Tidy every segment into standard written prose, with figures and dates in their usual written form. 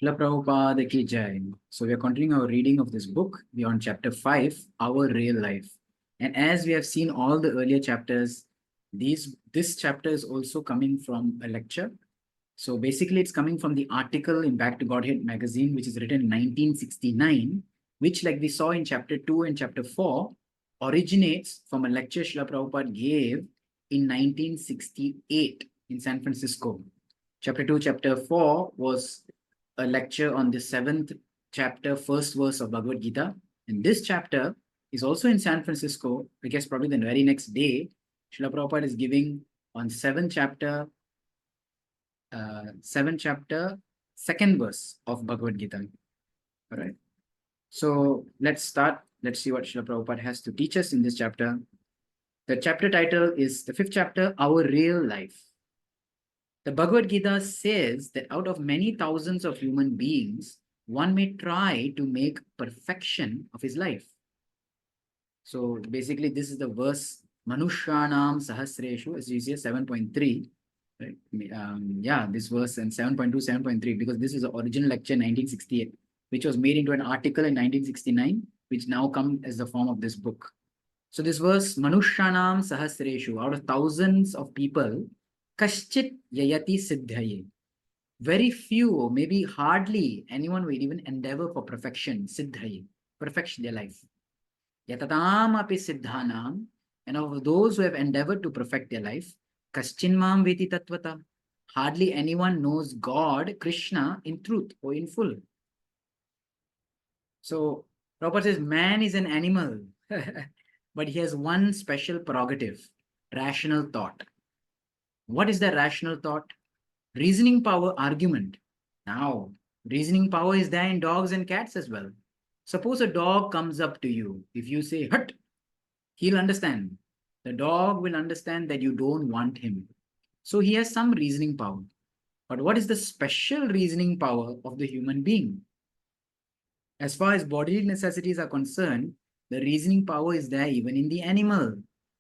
Srila Prabhupada ki jai. So we are continuing our reading of this book. We are on chapter 5, Our Real Life. And as we have seen all the earlier chapters, this chapter is also coming from a lecture. So basically it's coming from the article in Back to Godhead magazine, which is written in 1969, which like we saw in chapter 2 and chapter 4, originates from a lecture Srila Prabhupada gave in 1968 in San Francisco. Chapter 2, chapter 4 was a lecture on the 7th chapter, first verse of Bhagavad Gita. And this chapter is also in San Francisco. I guess probably the very next day, Srila Prabhupada is giving on 7th chapter, second verse of Bhagavad Gita. All right. So let's start. Let's see what Srila Prabhupada has to teach us in this chapter. The chapter title is the 5th chapter, Our Real Life. The Bhagavad Gita says that out of many thousands of human beings, one may try to make perfection of his life. So basically, this is the verse Manushyanam Sahasreshu, as you see, 7.3. Right? This verse and 7.2, 7.3, because this is the original lecture in 1968, which was made into an article in 1969, which now comes as the form of this book. So this verse, Manushyanam Sahasreshu, out of thousands of people, Kaschit Yayati Siddhaye. Very few, or maybe hardly anyone will even endeavor for perfection, Siddhaye, perfection their life. Yatatam api Siddhanam, and of those who have endeavored to perfect their life, Kaschinmam Veti Tatvata. Hardly anyone knows God, Krishna, in truth or in full. So, Prabhupada says, man is an animal, but he has one special prerogative, rational thought. What is that rational thought? Reasoning power argument. Now, reasoning power is there in dogs and cats as well. Suppose a dog comes up to you. If you say, hut, he'll understand. The dog will understand that you don't want him. So he has some reasoning power. But what is the special reasoning power of the human being? As far as bodily necessities are concerned, the reasoning power is there even in the animal.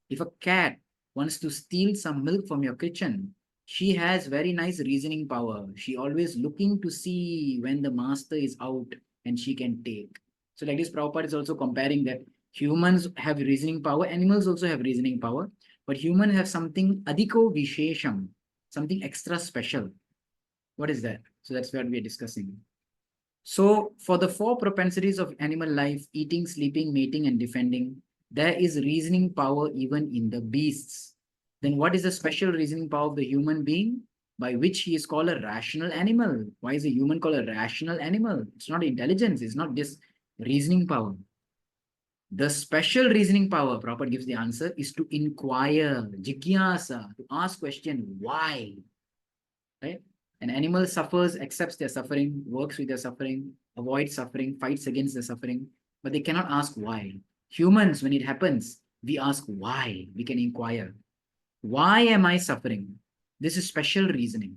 If a cat wants to steal some milk from your kitchen, she has very nice reasoning power. She always looking to see when the master is out and she can take. So like this, Prabhupada is also comparing that humans have reasoning power, animals also have reasoning power, but humans have something adhiko vishesham, something extra special. What is that? So that's what we are discussing. So for the 4 propensities of animal life, eating, sleeping, mating, and defending, there is reasoning power even in the beasts. Then what is the special reasoning power of the human being by which he is called a rational animal? Why is a human called a rational animal? It's not intelligence, it's not this reasoning power. The special reasoning power, Prabhupada gives the answer, is to inquire, jigyasa, to ask question, why? Right? An animal suffers, accepts their suffering, works with their suffering, avoids suffering, fights against the suffering, but they cannot ask why. Humans, when it happens, we ask why. We can inquire. Why am I suffering? This is special reasoning.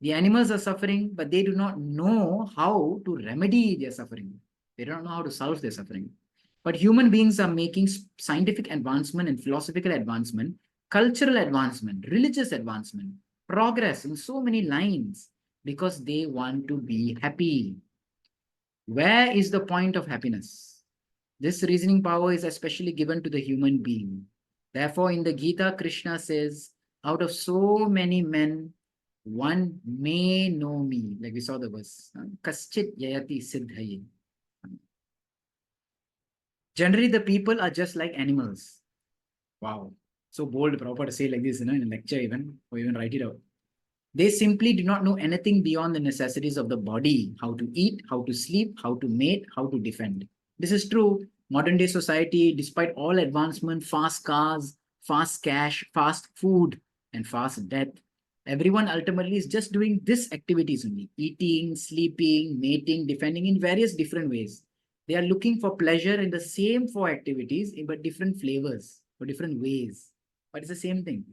The animals are suffering, but they do not know how to remedy their suffering. They don't know how to solve their suffering. But human beings are making scientific advancement and philosophical advancement, cultural advancement, religious advancement, progress in so many lines because they want to be happy. Where is the point of happiness? This reasoning power is especially given to the human being. Therefore, in the Gita, Krishna says, out of so many men, one may know me. Like we saw the verse. Kaschit yayati siddhaye. Generally, the people are just like animals. Wow. So bold, Prabhupada to say like this, in a lecture even, or even write it out. They simply do not know anything beyond the necessities of the body, how to eat, how to sleep, how to mate, how to defend. This is true. Modern day society, despite all advancement, fast cars, fast cash, fast food, and fast death, everyone ultimately is just doing these activities only, eating, sleeping, mating, defending in various different ways. They are looking for pleasure in the same 4 activities, but different flavors or different ways. But it's the same thing.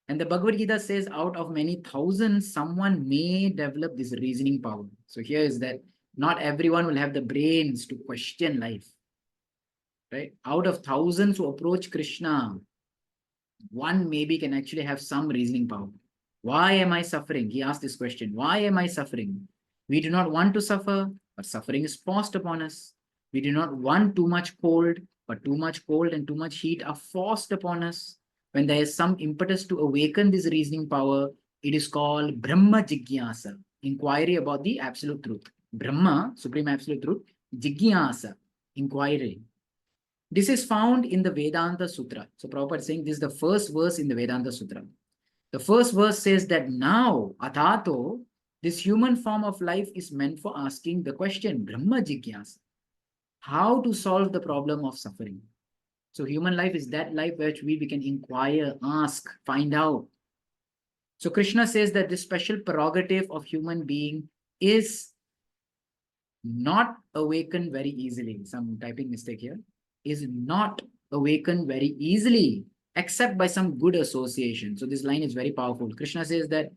And the Bhagavad Gita says, out of many thousands, someone may develop this reasoning power. So here is that not everyone will have the brains to question life. Right? Out of thousands who approach Krishna, one maybe can actually have some reasoning power. Why am I suffering? He asked this question. Why am I suffering? We do not want to suffer, but suffering is forced upon us. We do not want too much cold, but too much cold and too much heat are forced upon us. When there is some impetus to awaken this reasoning power, it is called Brahma Jigyasa, inquiry about the absolute truth. Brahma, supreme absolute truth, Jigyasa, inquiry. This is found in the Vedanta Sutra. So Prabhupada is saying this is the first verse in the Vedanta Sutra. The first verse says that now, Atato, this human form of life is meant for asking the question, Brahma Jigyasa, how to solve the problem of suffering. So human life is that life which we can inquire, ask, find out. So Krishna says that this special prerogative of human being is not awakened very easily. Some typing mistake here. Is not awakened very easily, except by some good association. So this line is very powerful. Krishna says that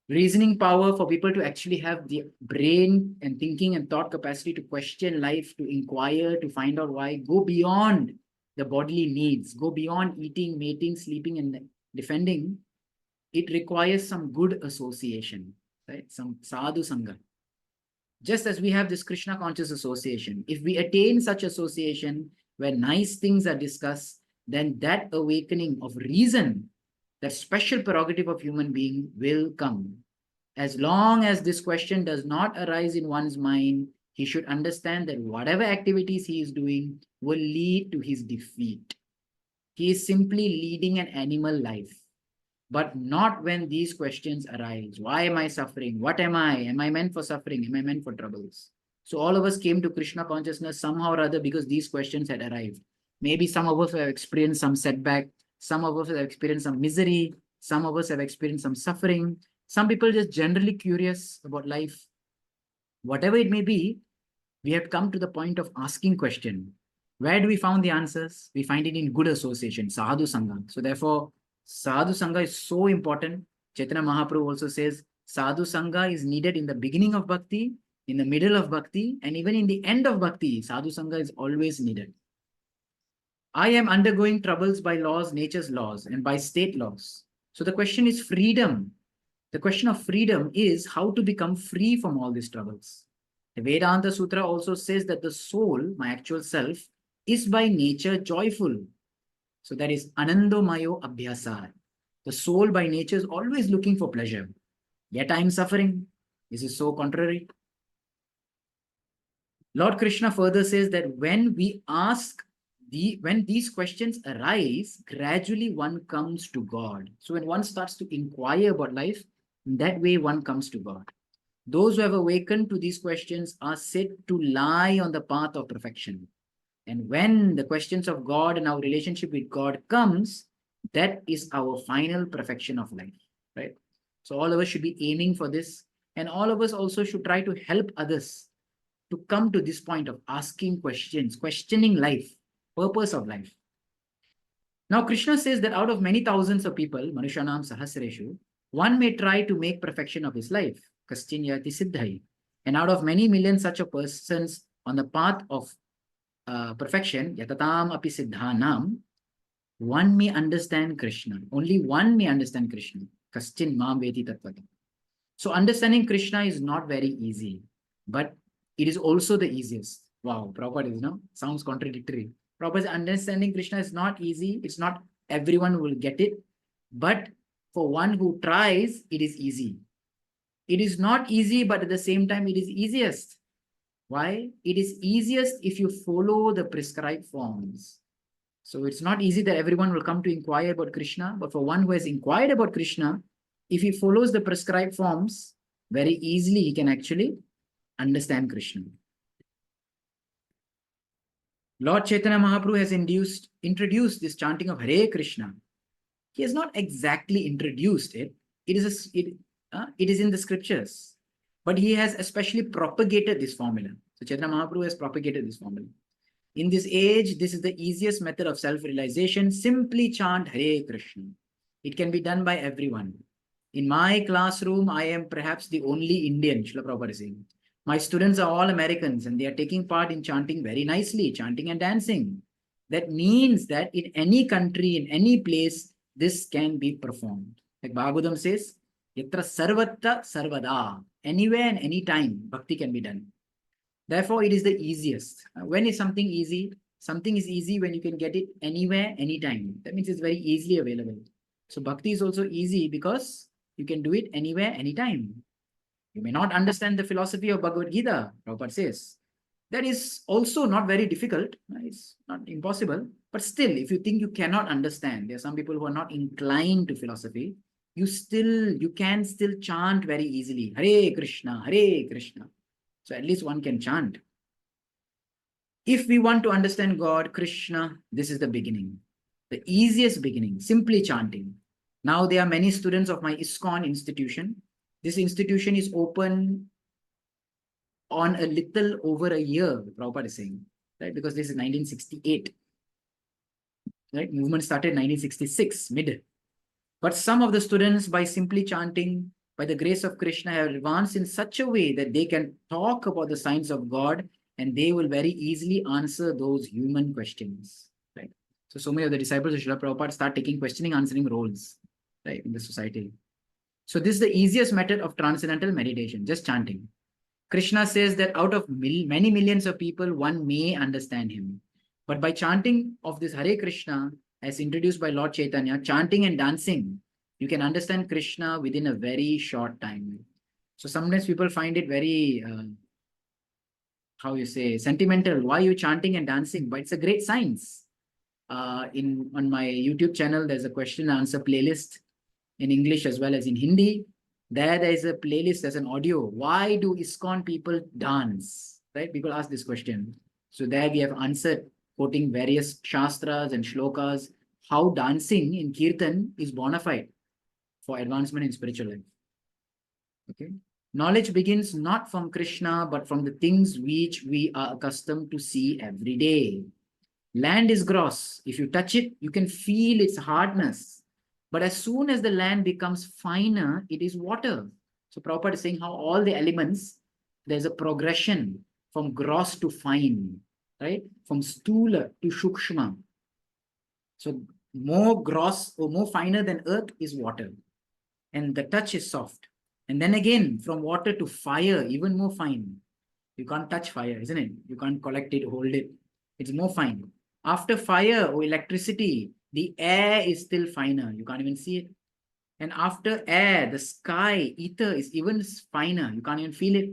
reasoning power for people to actually have the brain and thinking and thought capacity to question life, to inquire, to find out why, go beyond the bodily needs, go beyond eating, mating, sleeping, and defending. It requires some good association, right? Some sadhu sangha. Just as we have this Krishna conscious association, if we attain such association where nice things are discussed, then that awakening of reason, that special prerogative of human being will come. As long as this question does not arise in one's mind, he should understand that whatever activities he is doing will lead to his defeat. He is simply leading an animal life, but not when these questions arise. Why am I suffering? What am I? Am I meant for suffering? Am I meant for troubles? So all of us came to Krishna consciousness somehow or other because these questions had arrived. Maybe some of us have experienced some setback. Some of us have experienced some misery. Some of us have experienced some suffering. Some people just generally curious about life. Whatever it may be, we have come to the point of asking question. Where do we find the answers? We find it in good association, sadhu sangha. So therefore, sadhu sangha is so important. Chaitanya Mahaprabhu also says sadhu sangha is needed in the beginning of bhakti, in the middle of bhakti, and even in the end of bhakti. Sadhu sangha is always needed. I am undergoing troubles by laws, nature's laws, and by state laws. So the question is freedom. The question of freedom is how to become free from all these troubles. The Vedanta Sutra also says that the soul, my actual self, is by nature joyful. So that is anandomayo abhyasa. The soul by nature is always looking for pleasure. Yet I am suffering. This is so contrary. Lord Krishna further says that when we ask, when these questions arise, gradually one comes to God. So when one starts to inquire about life, in that way one comes to God. Those who have awakened to these questions are said to lie on the path of perfection. And when the questions of God and our relationship with God comes, that is our final perfection of life, right? So all of us should be aiming for this. And all of us also should try to help others to come to this point of asking questions, questioning life, purpose of life. Now, Krishna says that out of many thousands of people, Manushanam Sahasreshu, one may try to make perfection of his life, Kaschinyati Siddhai. And out of many millions such a persons on the path of perfection, Yatatam Api Siddhanam, one may understand Krishna. Only one may understand Krishna. Kaschin Mam Veti Tatvata. So understanding Krishna is not very easy, but it is also the easiest. Wow, Prabhupada is, sounds contradictory. Prabhupada's understanding Krishna is not easy. It's not everyone will get it, but for one who tries, it is easy. It is not easy, but at the same time, it is easiest. Why? It is easiest if you follow the prescribed forms. So it's not easy that everyone will come to inquire about Krishna, but for one who has inquired about Krishna, if he follows the prescribed forms, very easily he can actually understand Krishna. Lord Chaitanya Mahaprabhu has introduced this chanting of Hare Krishna. He has not exactly introduced it. It is in the scriptures, but he has especially propagated this formula. So Chaitanya Mahaprabhu has propagated this formula. In this age, this is the easiest method of self-realization. Simply chant Hare Krishna. It can be done by everyone. In my classroom, I am perhaps the only Indian, Srila Prabhupada is saying. My students are all Americans and they are taking part in chanting very nicely, chanting and dancing. That means that in any country, in any place, this can be performed. Like Bhagavatam says, Yatra sarvatra sarvada. Anywhere and any time, bhakti can be done. Therefore, it is the easiest. When is something easy? Something is easy when you can get it anywhere, anytime. That means it's very easily available. So bhakti is also easy because you can do it anywhere, anytime. You may not understand the philosophy of Bhagavad Gita, Prabhupada says. That is also not very difficult. It's not impossible. But still, if you think you cannot understand, there are some people who are not inclined to philosophy, you can still chant very easily. Hare Krishna, Hare Krishna. So at least one can chant. If we want to understand God, Krishna, this is the beginning. The easiest beginning, simply chanting. Now there are many students of my ISKCON institution. This institution is open on a little over a year, Prabhupada is saying, right? Because this is 1968, right? Movement started 1966, mid. But some of the students, by simply chanting, by the grace of Krishna, have advanced in such a way that they can talk about the signs of God and they will very easily answer those human questions, right? So many of the disciples of Srila Prabhupada start taking questioning, answering roles, right, in the society. So this is the easiest method of transcendental meditation, just chanting. Krishna says that out of many millions of people, one may understand him. But by chanting of this Hare Krishna, as introduced by Lord Chaitanya, chanting and dancing, you can understand Krishna within a very short time. So sometimes people find it very, sentimental. Why are you chanting and dancing? But it's a great science. On my YouTube channel, there's a question and answer playlist in English as well as in Hindi. There is a playlist, there's an audio. Why do ISKCON people dance? Right? People ask this question. So there we have answered, quoting various shastras and shlokas, how dancing in Kirtan is bona fide for advancement in spiritual life. Okay. Knowledge begins not from Krishna, but from the things which we are accustomed to see every day. Land is gross. If you touch it, you can feel its hardness. But as soon as the land becomes finer, it is water. So Prabhupada is saying how all the elements, there's a progression from gross to fine, right? From stula to shukshma. So more gross or more finer than earth is water. And the touch is soft. And then again, from water to fire, even more fine. You can't touch fire, isn't it? You can't collect it, hold it. It's more fine. After fire or electricity, the air is still finer. You can't even see it. And after air, the sky, ether is even finer. You can't even feel it.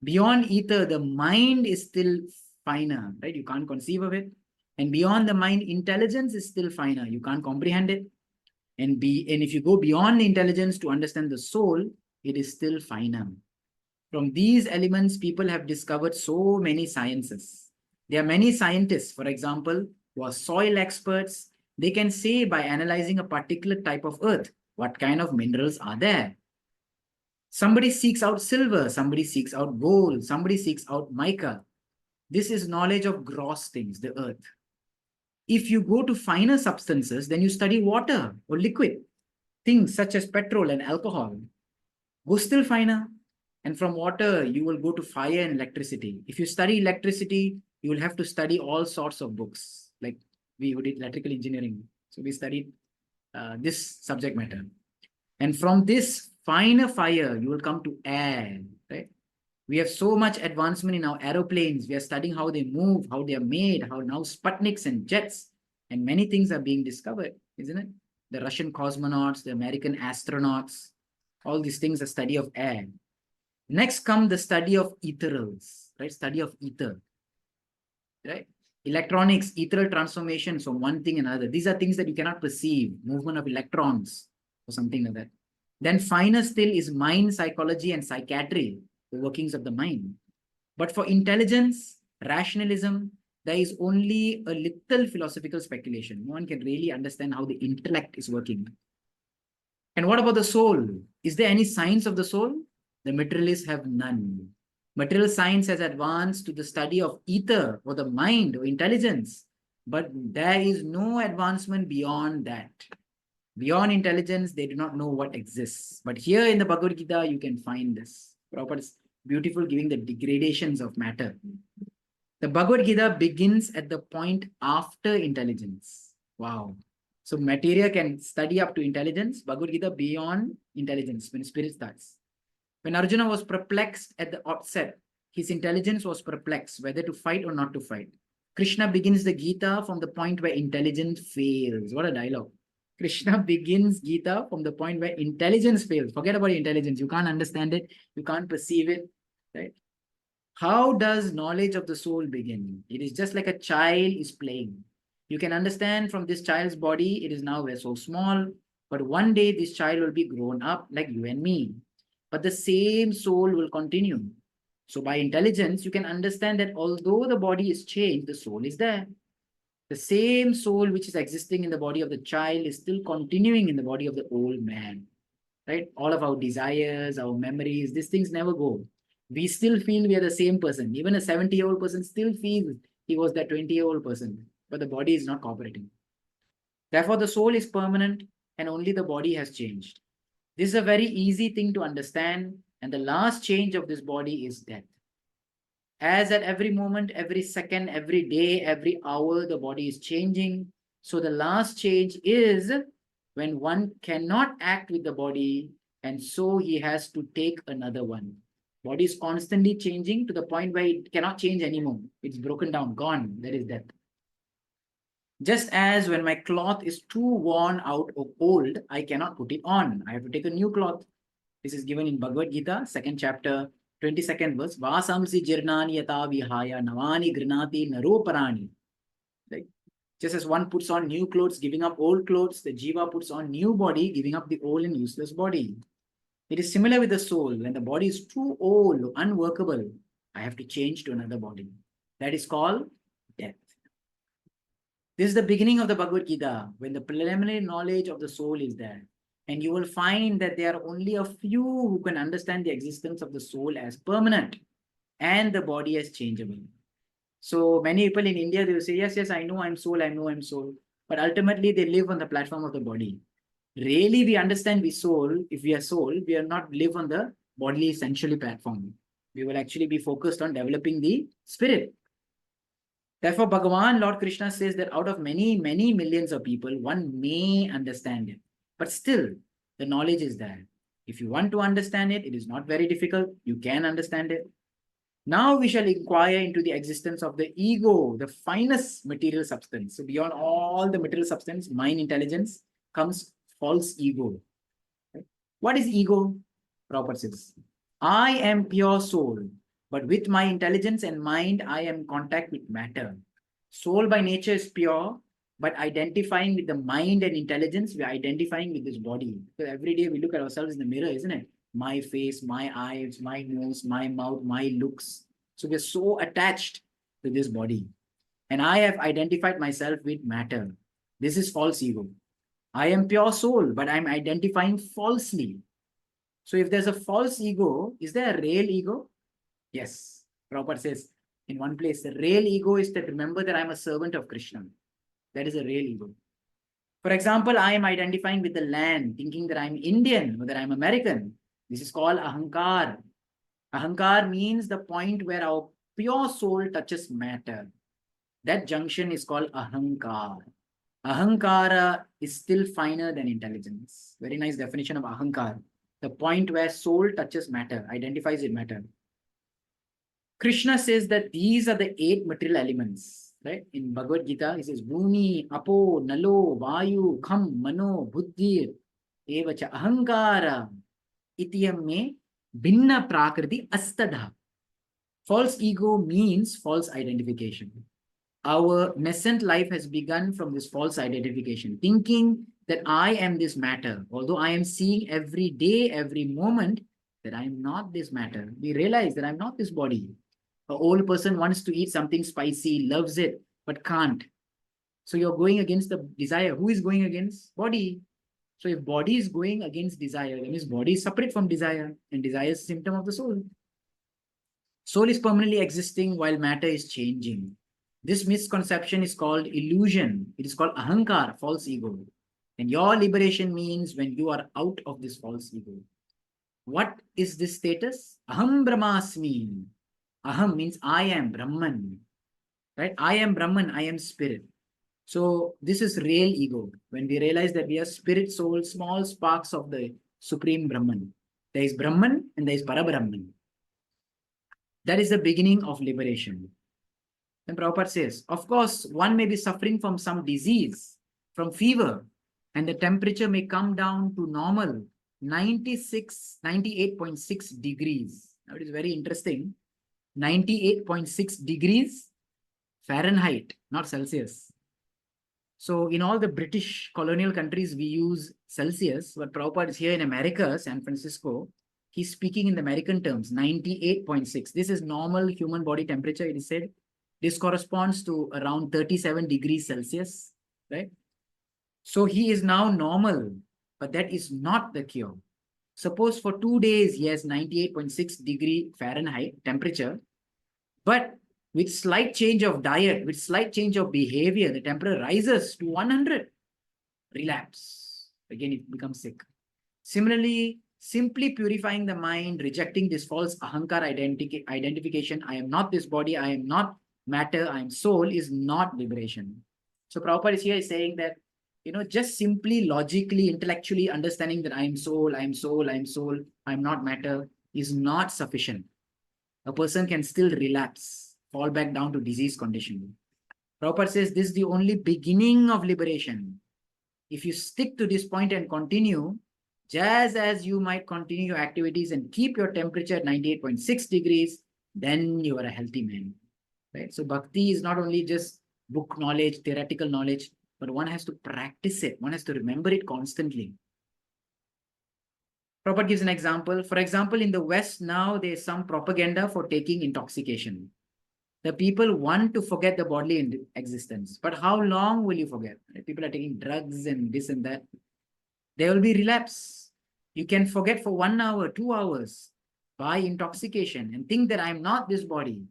Beyond ether, the mind is still finer, right? You can't conceive of it. And beyond the mind, intelligence is still finer. You can't comprehend it. And if you go beyond the intelligence to understand the soul, it is still finer. From these elements, people have discovered so many sciences. There are many scientists, for example, who are soil experts. They can say by analyzing a particular type of earth, what kind of minerals are there. Somebody seeks out silver, somebody seeks out gold, somebody seeks out mica. This is knowledge of gross things, the earth. If you go to finer substances, then you study water or liquid, things such as petrol and alcohol. Go still finer. And from water, you will go to fire and electricity. If you study electricity, you will have to study all sorts of books. Like we did electrical engineering. So we studied this subject matter. And from this finer fire, you will come to air, right? We have so much advancement in our aeroplanes. We are studying how they move, how they are made, how now Sputniks and jets, and many things are being discovered, isn't it? The Russian cosmonauts, the American astronauts, all these things are study of air. Next come the study of ethereals, right? Study of ether, right? Electronics, ethereal transformations from one thing another. These are things that you cannot perceive, movement of electrons or something like that. Then finer still is mind psychology and psychiatry, the workings of the mind. But for intelligence, rationalism, there is only a little philosophical speculation. No one can really understand how the intellect is working. And what about the soul? Is there any science of the soul? The materialists have none. Material science has advanced to the study of ether or the mind or intelligence, but there is no advancement beyond that. Beyond intelligence, they do not know what exists. But here in the Bhagavad Gita, you can find this. Prabhupada is beautiful, giving the degradations of matter. The Bhagavad Gita begins at the point after intelligence. Wow. So materia can study up to intelligence, Bhagavad Gita beyond intelligence when spirit starts. When Arjuna was perplexed at the outset, his intelligence was perplexed whether to fight or not to fight. Krishna begins the Gita from the point where intelligence fails. What a dialogue. Krishna begins Gita from the point where intelligence fails. Forget about intelligence. You can't understand it. You can't perceive it. Right? How does knowledge of the soul begin? It is just like a child is playing. You can understand from this child's body, it is now so small, but one day this child will be grown up like you and me. But the same soul will continue. So by intelligence, you can understand that although the body is changed, the soul is there. The same soul which is existing in the body of the child is still continuing in the body of the old man. Right? All of our desires, our memories, these things never go. We still feel we are the same person. Even a 70-year-old person still feels he was that 20-year-old person, but the body is not cooperating. Therefore, the soul is permanent and only the body has changed. This is a very easy thing to understand, and the last change of this body is death. As at every moment, every second, every day, every hour, the body is changing. So the last change is when one cannot act with the body, and so he has to take another one. Body is constantly changing to the point where it cannot change anymore. It's broken down, gone. There is death. Just as when my cloth is too worn out or old, I cannot put it on. I have to take a new cloth. This is given in Bhagavad Gita, 2nd chapter, 22nd verse. Vasamsi jirnani yata vihaya navani grinati naroparani. Like, just as one puts on new clothes, giving up old clothes, the jiva puts on new body, giving up the old and useless body. It is similar with the soul. When the body is too old, unworkable, I have to change to another body. That is called death. This is the beginning of the Bhagavad Gita, when the preliminary knowledge of the soul is there. And you will find that there are only a few who can understand the existence of the soul as permanent and the body as changeable. So many people in India, they will say, yes, I know I'm soul, I know I'm soul. But ultimately, they live on the platform of the body. Really, we understand we soul. If we are soul, we are not live on the bodily essentially platform. We will actually be focused on developing the spirit. Therefore, Bhagavan, Lord Krishna says that out of many, many millions of people, one may understand it. But still, the knowledge is there. If you want to understand it, it is not very difficult. You can understand it. Now we shall inquire into the existence of the ego, the finest material substance. So beyond all the material substance, mind intelligence, comes false ego. What is ego? Prabhupada says, I am pure soul, but with my intelligence and mind, I am in contact with matter. Soul by nature is pure, but identifying with the mind and intelligence, we are identifying with this body. So every day we look at ourselves in the mirror, isn't it? My face, my eyes, my nose, my mouth, my looks. So we're so attached to this body. And I have identified myself with matter. This is false ego. I am pure soul, but I'm identifying falsely. So if there's a false ego, is there a real ego? Yes. Prabhupada says in one place, the real ego is that remember that I'm a servant of Krishna. That is a real ego. For example, I am identifying with the land, thinking that I'm Indian or that I'm American. This is called ahankar. Ahankar means the point where our pure soul touches matter. That junction is called ahankar. Ahankara is still finer than intelligence. Very nice definition of ahankar. The point where soul touches matter, identifies with matter. Krishna says that these are the 8 material elements, right? In Bhagavad Gita, he says, Bhumi, Apo, Nalo, Vayu, Kham, Mano, Buddhir, Evacha, Ahankara, Itiyam me, Bhinna Prakriti, Astadha. False ego means false identification. Our nascent life has begun from this false identification, thinking that I am this matter, although I am seeing every day, every moment that I am not this matter. We realize that I'm not this body. An old person wants to eat something spicy, loves it, but can't. So you're going against the desire. Who is going against? Body. So if body is going against desire, that means body is separate from desire, and desire is a symptom of the soul. Soul is permanently existing while matter is changing. This misconception is called illusion. It is called ahankar, false ego. And your liberation means when you are out of this false ego. What is this status? Aham brahmasmi. Aham means I am Brahman. Right? I am Brahman, I am spirit. So this is real ego. When we realize that we are spirit, soul, small sparks of the supreme Brahman. There is Brahman and there is Parabrahman. That is the beginning of liberation. Then Prabhupada says, of course, one may be suffering from some disease, from fever, and the temperature may come down to normal 98.6 degrees. Now it is very interesting. 98.6 degrees Fahrenheit, not Celsius. So in all the British colonial countries, we use Celsius, but Prabhupada is here in America, San Francisco. He's speaking in the American terms, 98.6. This is normal human body temperature, it is said. This corresponds to around 37 degrees Celsius, right? So he is now normal, but that is not the cure. Suppose for 2 days he has 98.6 degree Fahrenheit temperature, but with slight change of diet, with slight change of behavior, the temperature rises to 100. Relapse. Again, it becomes sick. Similarly, simply purifying the mind, rejecting this false ahankar identification, I am not this body, I am not matter, I am soul, is not liberation. So Prabhupada is here saying that, just simply logically, intellectually understanding that I am soul, I am soul, I am soul, I am not matter is not sufficient. A person can still relapse, fall back down to disease condition. Prabhupada says this is the only beginning of liberation. If you stick to this point and continue, just as you might continue your activities and keep your temperature at 98.6 degrees, then you are a healthy man. Right? So bhakti is not only just book knowledge, theoretical knowledge, but one has to practice it. One has to remember it constantly. Prabhupada gives an example. For example, in the West now, there is some propaganda for taking intoxication. The people want to forget the bodily existence. But how long will you forget? People are taking drugs and this and that. There will be relapse. You can forget for 1 hour, 2 hours by intoxication and think that I am not this body.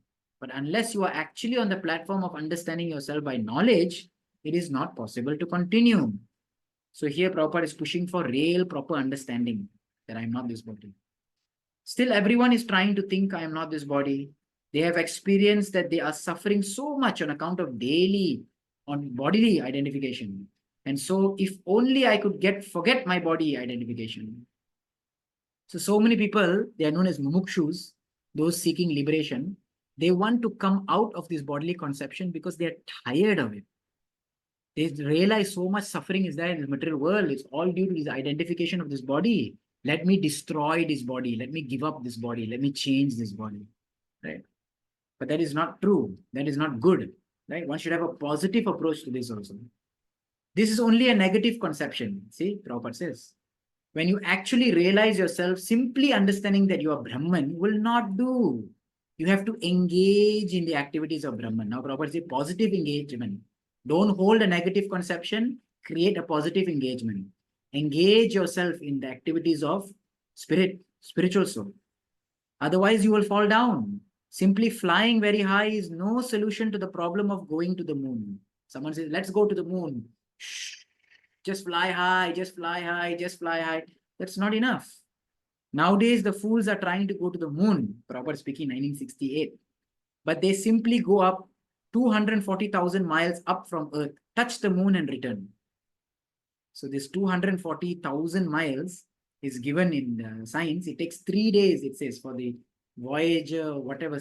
But unless you are actually on the platform of understanding yourself by knowledge, it is not possible to continue. So here Prabhupada is pushing for real, proper understanding that I am not this body. Still, everyone is trying to think I am not this body. They have experienced that they are suffering so much on account of on bodily identification. And so if only I could forget my body identification. So many people, they are known as mumukshus, those seeking liberation. They want to come out of this bodily conception because they are tired of it. They realize so much suffering is there in the material world. It's all due to this identification of this body. Let me destroy this body. Let me give up this body. Let me change this body. Right? But that is not true. That is not good. Right? One should have a positive approach to this also. This is only a negative conception. See, Prabhupada says. When you actually realize yourself, simply understanding that you are Brahman will not do. You have to engage in the activities of Brahman. Now, Prabhupada says positive engagement. Don't hold a negative conception. Create a positive engagement. Engage yourself in the activities of spiritual soul. Otherwise, you will fall down. Simply flying very high is no solution to the problem of going to the moon. Someone says, let's go to the moon. Shh. Just fly high, just fly high, just fly high. That's not enough. Nowadays, the fools are trying to go to the moon, Prabhupada speaking 1968. But they simply go up 240,000 miles up from Earth, touch the moon and return. So this 240,000 miles is given in the science. It takes 3 days, it says, for the Voyager, whatever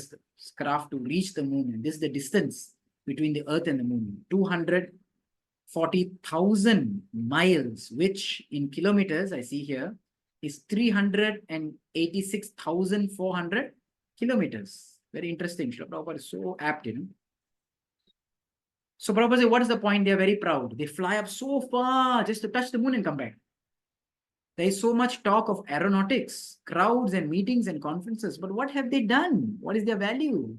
craft to reach the moon. And this is the distance between the Earth and the moon. 240,000 miles, which in kilometers, I see here, is 386,400 kilometers. Very interesting. Srila Prabhupada is so apt, So Prabhupada says, what is the point? They are very proud. They fly up so far just to touch the moon and come back. There is so much talk of aeronautics, crowds and meetings and conferences. But what have they done? What is their value?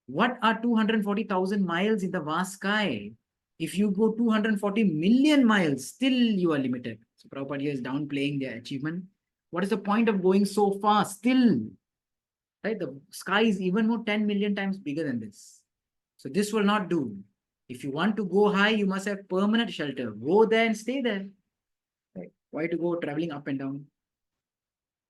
What are 240,000 miles in the vast sky? If you go 240 million miles, still you are limited. So Prabhupada here is downplaying their achievement. What is the point of going so far still? Right? The sky is even more 10 million times bigger than this. So this will not do. If you want to go high, you must have permanent shelter. Go there and stay there. Right? Why to go traveling up and down?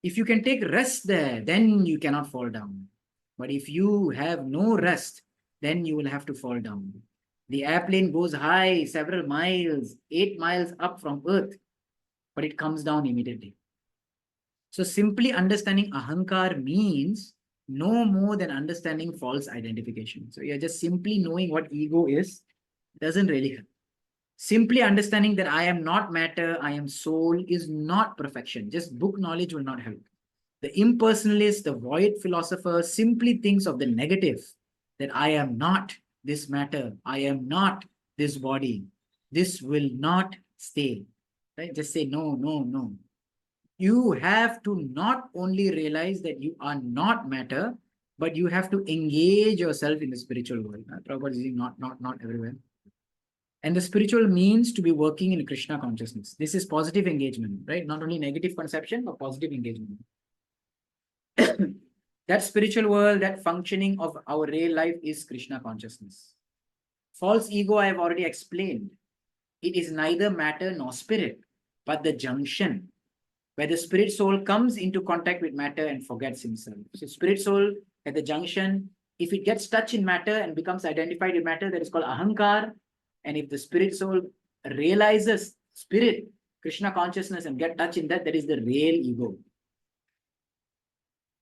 If you can take rest there, then you cannot fall down. But if you have no rest, then you will have to fall down. The airplane goes high, several miles, 8 miles up from Earth, but it comes down immediately. So simply understanding ahankar means no more than understanding false identification. So you're just simply knowing what ego is, doesn't really help. Simply understanding that I am not matter, I am soul is not perfection. Just book knowledge will not help. The impersonalist, the void philosopher simply thinks of the negative, that I am not this matter, I am not this body, this will not stay. Right? Just say no, no, no. You have to not only realize that you are not matter, but you have to engage yourself in the spiritual world. Prabhupada is using not everywhere. And the spiritual means to be working in Krishna consciousness. This is positive engagement, right? Not only negative conception, but positive engagement. That spiritual world, that functioning of our real life is Krishna consciousness. False ego, I have already explained. It is neither matter nor spirit, but the junction where the spirit soul comes into contact with matter and forgets himself. So spirit soul at the junction, if it gets touched in matter and becomes identified with matter, that is called ahankar. And if the spirit soul realizes spirit, Krishna consciousness, and get touched in that, that is the real ego.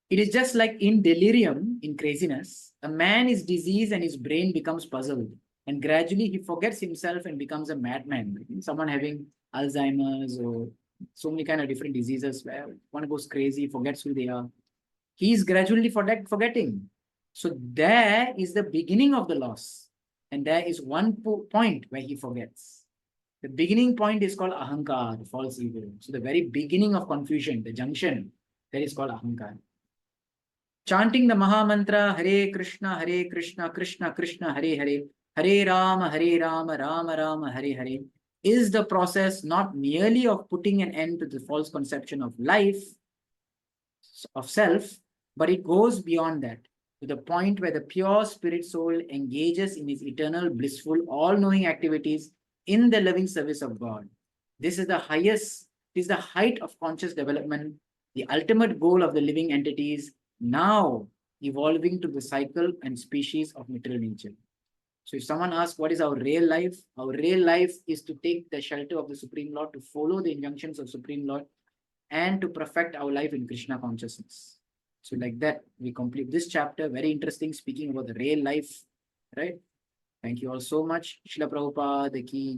It is just like in delirium, in craziness, a man is diseased and his brain becomes puzzled. And gradually he forgets himself and becomes a madman. Someone having Alzheimer's or so many kind of different diseases where one goes crazy, forgets who they are. He is gradually forgetting. So there is the beginning of the loss. And there is one point where he forgets. The beginning point is called ahankar, the false ego. So the very beginning of confusion, the junction, that is called ahankar. Chanting the Maha Mantra, Hare Krishna, Krishna Krishna, Hare Hare, Hare Rama, Rama Rama, Hare Hare, is the process not merely of putting an end to the false conception of life, of self, but it goes beyond that to the point where the pure spirit soul engages in its eternal, blissful, all-knowing activities in the loving service of God. This is the highest, this is the height of conscious development, the ultimate goal of the living entities, now evolving to the cycle and species of material nature. So if someone asks, what is our real life? Our real life is to take the shelter of the Supreme Lord, to follow the injunctions of Supreme Lord, and to perfect our life in Krishna consciousness. So like that, we complete this chapter. Very interesting, speaking about the real life, right? Thank you all so much. Srila Prabhupada ki